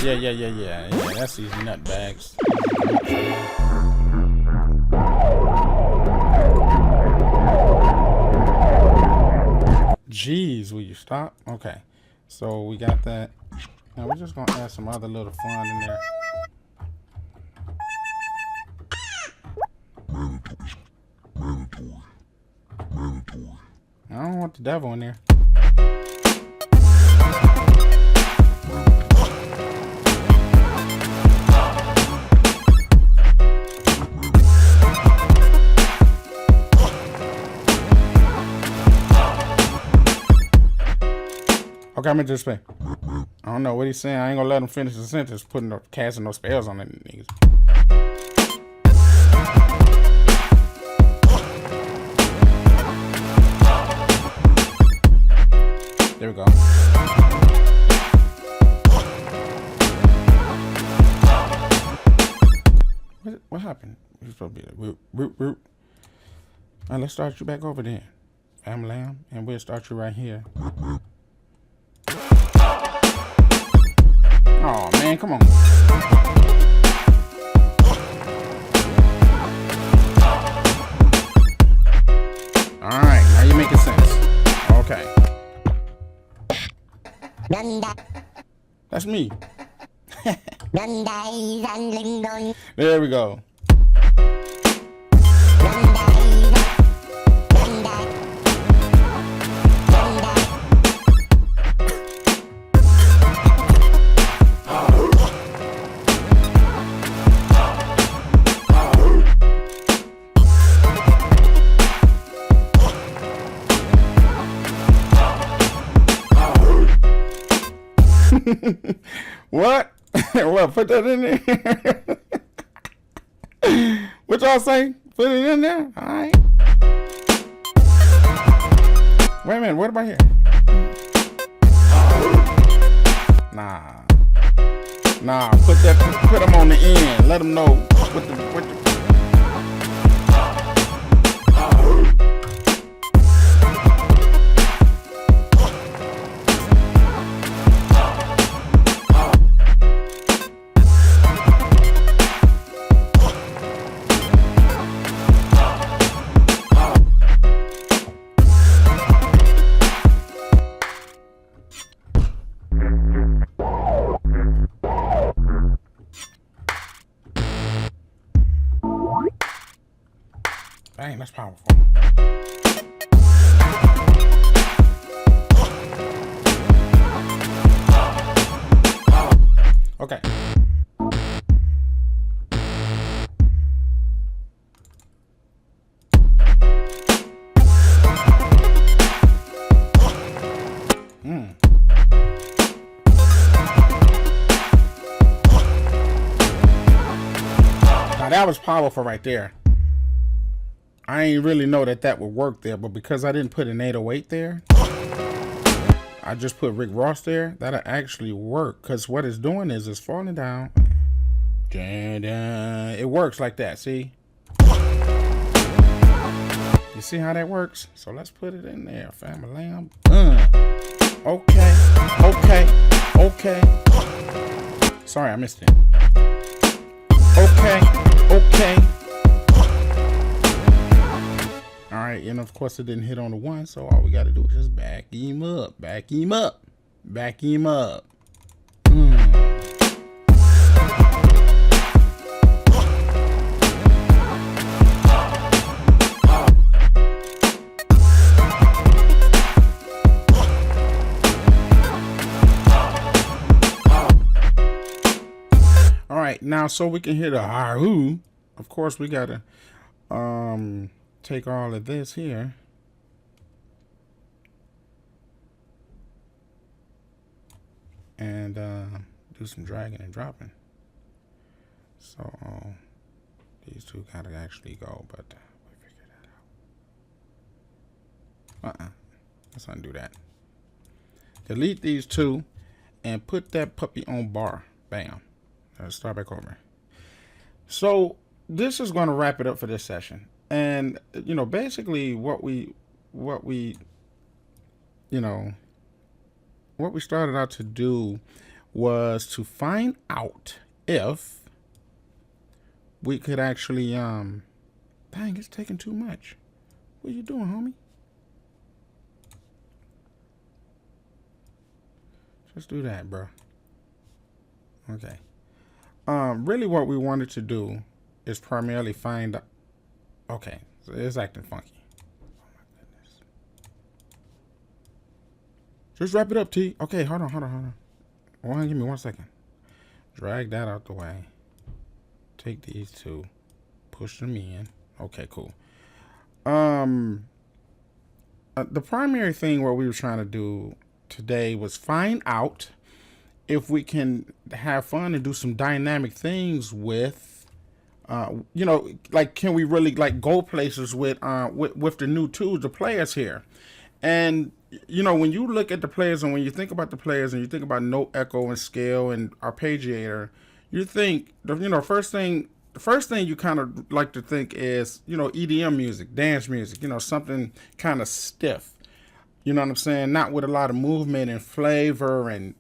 Yeah, that's these nut bags. Jeez, will you stop? Okay, so we got that. Now we're just gonna add some other little fun in there. Mandatory. I don't want the devil in there. Okay, I'm gonna just play. I don't know what he's saying. I ain't gonna let him finish the sentence, casting no spells on them niggas. There we go. What happened? You're supposed to be like, root. All right, let's start you back over there. Famalam, and we'll start you right here. Oh man, come on. Alright, now you're making sense. Okay. That's me. There we go. What? What? Put that in there? What y'all say? Put it in there? Alright. Wait a minute, what about here? Nah, put them on the end. Let them know what the Dang, that's powerful. Okay. Now that was powerful right there. I ain't really know that would work there, but because I didn't put an 808 there, I just put Rick Ross there, that'll actually work. Because what it's doing is it's falling down. It works like that, see? You see how that works? So let's put it in there, Famalam. Okay. Sorry, I missed it. Okay. Alright, and of course it didn't hit on the one, so all we gotta do is just back him up. Alright, now so we can hit a Haru, of course we gotta take all of this here and do some dragging and dropping. So these two gotta actually go, but we figured that out. Let's undo that. Delete these two and put that puppy on bar. Bam. Let's start back over. So this is going to wrap it up for this session. And basically what we started out to do was to find out if we could actually dang, it's taking too much. What are you doing, homie? Just do that, bro. Okay. Really what we wanted to do is primarily find out. Okay, so it's acting funky. Oh my Just wrap it up, T. Okay, hold on. Give me 1 second. Drag that out the way. Take these two. Push them in. Okay, cool. The primary thing what we were trying to do today was find out if we can have fun and do some dynamic things with, like, can we really like go places with the new tools, the players here. And when you look at the players and when you think about the players and you think about note echo and scale and arpeggiator, you think the first thing you kind of like to think is, EDM music, dance music, something kind of stiff. You know what I'm saying? Not with a lot of movement and flavor and,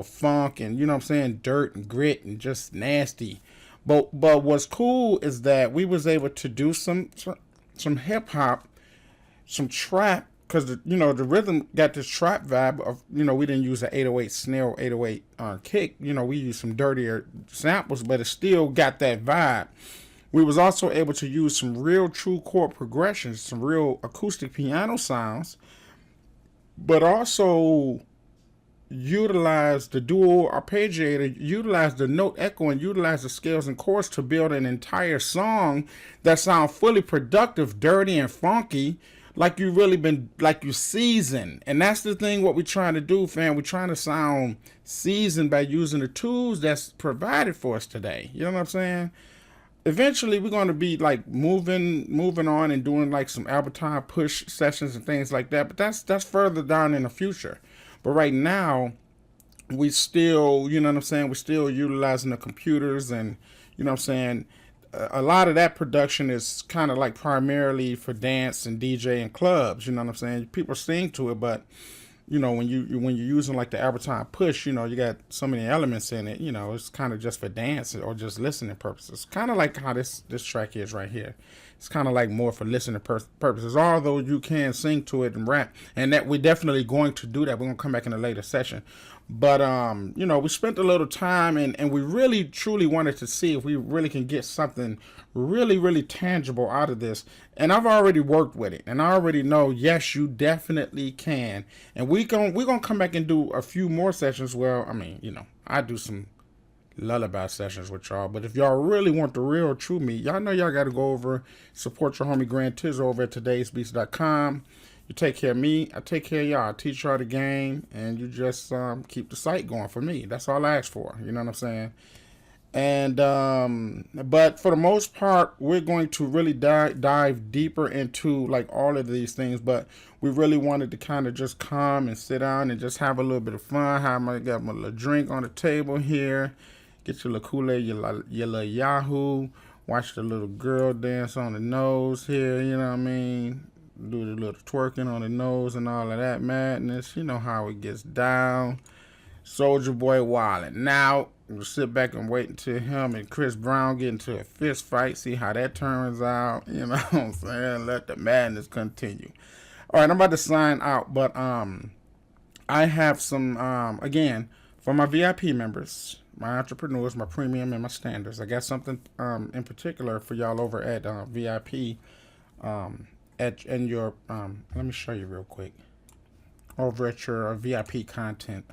funk and, dirt and grit and just nasty. But what's cool is that we was able to do some hip hop, some trap, because the rhythm got this trap vibe of, we didn't use an 808 snare or 808 kick. We used some dirtier samples, but it still got that vibe. We was also able to use some real true chord progressions, some real acoustic piano sounds, but also utilize the dual arpeggiator, utilize the note echo, and utilize the scales and chords to build an entire song that sound fully productive, dirty and funky, like you really been, like you seasoned. And that's the thing what we're trying to do, fam. We're trying to sound seasoned by using the tools that's provided for us today. You know what I'm saying? Eventually we're going to be like moving on and doing like some Albertine push sessions and things like that, but that's further down in the future. But right now we still, we're still utilizing the computers, and a lot of that production is kind of like primarily for dance and DJ and clubs. People sing to it, but when you're using like the Albertine push, you got so many elements in it. It's kind of just for dance or just listening purposes. Kind of like how this track is right here. It's kind of like more for listening purposes, although you can sing to it and rap, and that we're definitely going to do that. We're going to come back in a later session. But, we spent a little time and we really truly wanted to see if we really can get something really, really tangible out of this. And I've already worked with it, and I already know, yes, you definitely can. And we're going to come back and do a few more sessions. Well, I do some lullaby sessions with y'all, but if y'all really want the real true me, y'all know y'all got to go over, support your homie Grand Tiz over at todaysbeats.com. You take care of me, I take care of y'all. I teach y'all the game, and you just keep the site going for me. That's all I ask for. You know what I'm saying? And but for the most part, we're going to really dive deeper into like all of these things. But we really wanted to kind of just come and sit down and just have a little bit of fun. Got my little drink on the table here. Get your little Kool-Aid, your little Yahoo. Watch the little girl dance on the nose here. You know what I mean? Do the little twerking on the nose and all of that madness. You know how it gets down. Soldier Boy wildin'. Now, we'll sit back and wait until him and Chris Brown get into a fist fight. See how that turns out. You know what I'm saying? Let the madness continue. All right, I'm about to sign out. But I have some, again, for my VIP members, my entrepreneurs, my premium, and my standards. I got something in particular for y'all over at VIP. And your let me show you real quick over at your VIP content,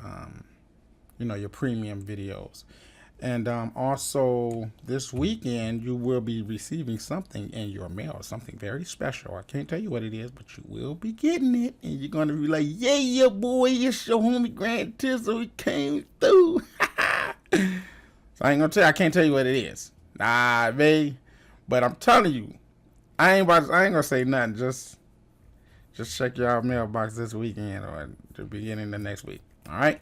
your premium videos. And also this weekend you will be receiving something in your mail, something very special. I can't tell you what it is, but you will be getting it, and you're gonna be like, yeah boy, it's your homie Grand Tizzle, we came through. So I can't tell you what it is, nah, babe, but I'm telling you, I ain't gonna say nothing. Just check your mailbox this weekend or the beginning of next week. All right.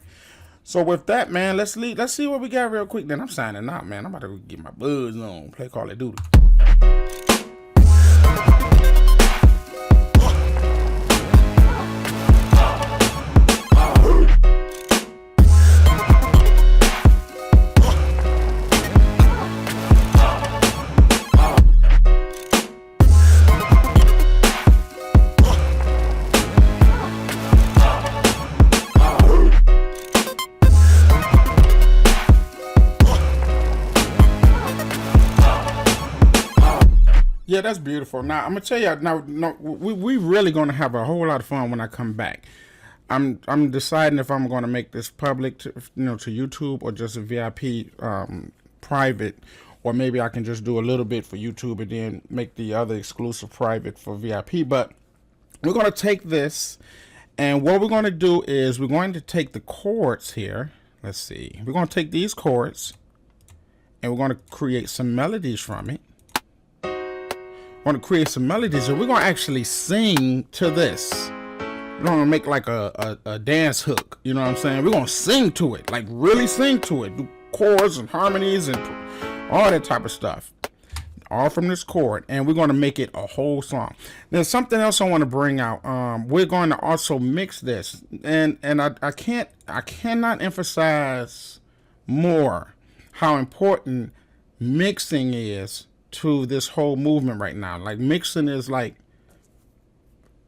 So with that, man, let's see what we got real quick. Then I'm signing out, man. I'm about to get my buzz on. Play Call of Duty. Yeah, that's beautiful. Now, I'm going to tell you, we really going to have a whole lot of fun when I come back. I'm deciding if I'm going to make this public to, to YouTube, or just a VIP private, or maybe I can just do a little bit for YouTube and then make the other exclusive private for VIP. But we're going to take this, and what we're going to do is we're going to take the chords here. Let's see. We're going to take these chords, and we're going to create some melodies from it. We're going to create some melodies, and we're going to actually sing to this. We're going to make like a dance hook. You know what I'm saying? We're going to sing to it, like really sing to it. Do chords and harmonies and all that type of stuff. All from this chord, and we're going to make it a whole song. There's something else I want to bring out. We're going to also mix this, and I cannot emphasize more how important mixing is to this whole movement right now. Like, mixing is like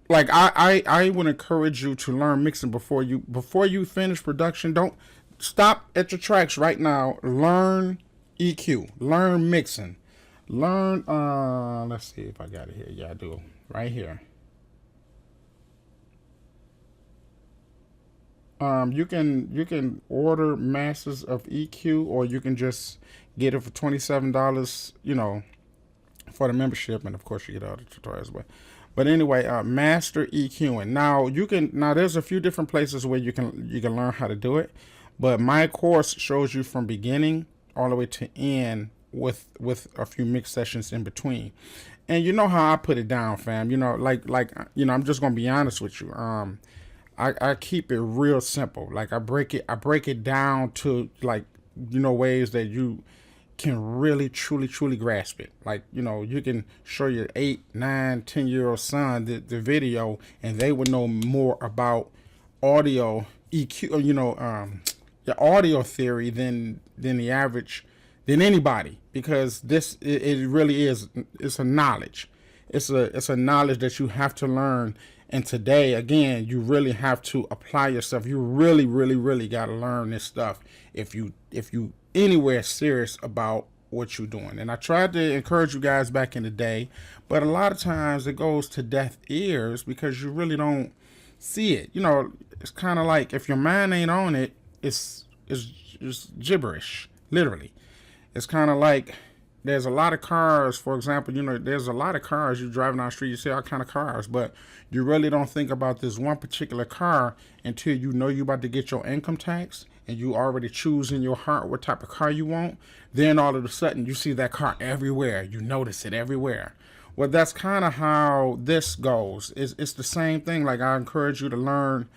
I would encourage you to learn mixing before you finish production. Don't stop at your tracks right now. Learn EQ, learn mixing. Learn, let's see if I got it here. Yeah, I do. Right here. You can order masters of EQ, or you can just get it for $27, for the membership, and of course you get all the tutorials. But anyway, master EQing. Now there's a few different places where you can learn how to do it, but my course shows you from beginning all the way to end, with a few mix sessions in between. And you know how I put it down, fam. I'm just gonna be honest with you. I keep it real simple. Like, I break it down to, like, ways that you can really truly grasp it. Like, you can show your 8, 9, 10-year-old son the video, and they would know more about audio EQ, your audio theory than the average, than anybody, because it really is, it's a knowledge. It's a knowledge that you have to learn. And today, again, you really have to apply yourself. You really got to learn this stuff if you anywhere serious about what you're doing. And I tried to encourage you guys back in the day, but a lot of times it goes to deaf ears because you really don't see it. It's kind of like, if your mind ain't on it, it's gibberish, literally. It's kind of like, there's a lot of cars, for example, there's a lot of cars you driving down the street, you see all kind of cars, but you really don't think about this one particular car until you're about to get your income tax, and you already choose in your heart what type of car you want. Then all of a sudden you see that car everywhere. You notice it everywhere. Well, that's kind of how this goes. It's the same thing. Like, I encourage you to learn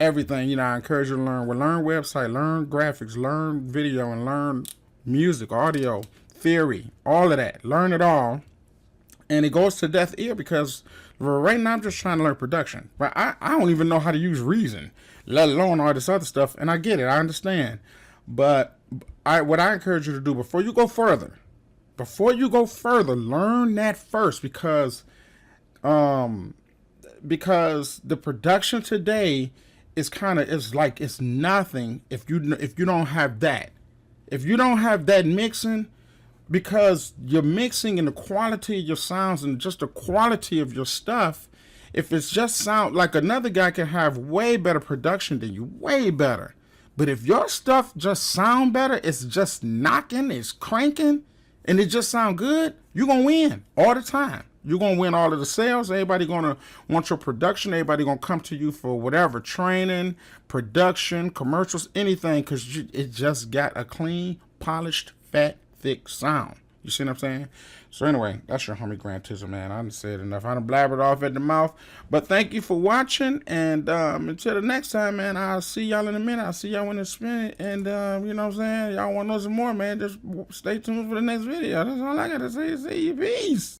everything. I encourage you to learn website, learn graphics, learn video, and learn music, audio, theory, all of that. Learn it all. And it goes to deaf ear because right now I'm just trying to learn production. But I don't even know how to use Reason, let alone all this other stuff. And I get it. I understand. But what I encourage you to do before you go further, learn that first, because the production today is it's nothing if you don't have that. If you don't have that mixing, because your mixing and the quality of your sounds and just the quality of your stuff, if it's just sound like, another guy can have way better production than you, way better. But if your stuff just sound better, it's just knocking, it's cranking, and it just sound good, you're going to win all the time. You're going to win all of the sales. Everybody going to want your production. Everybody going to come to you for whatever, training, production, commercials, anything, because it just got a clean, polished, fat, thick sound. You see what I'm saying? So anyway, that's your homie Grantism, man. I done said enough. I done blabbered off at the mouth. But thank you for watching. And until the next time, man, I'll see y'all in a minute. I'll see y'all in a minute. And you know what I'm saying? Y'all want to know some more, man, just stay tuned for the next video. That's all I got to say. See you. Peace.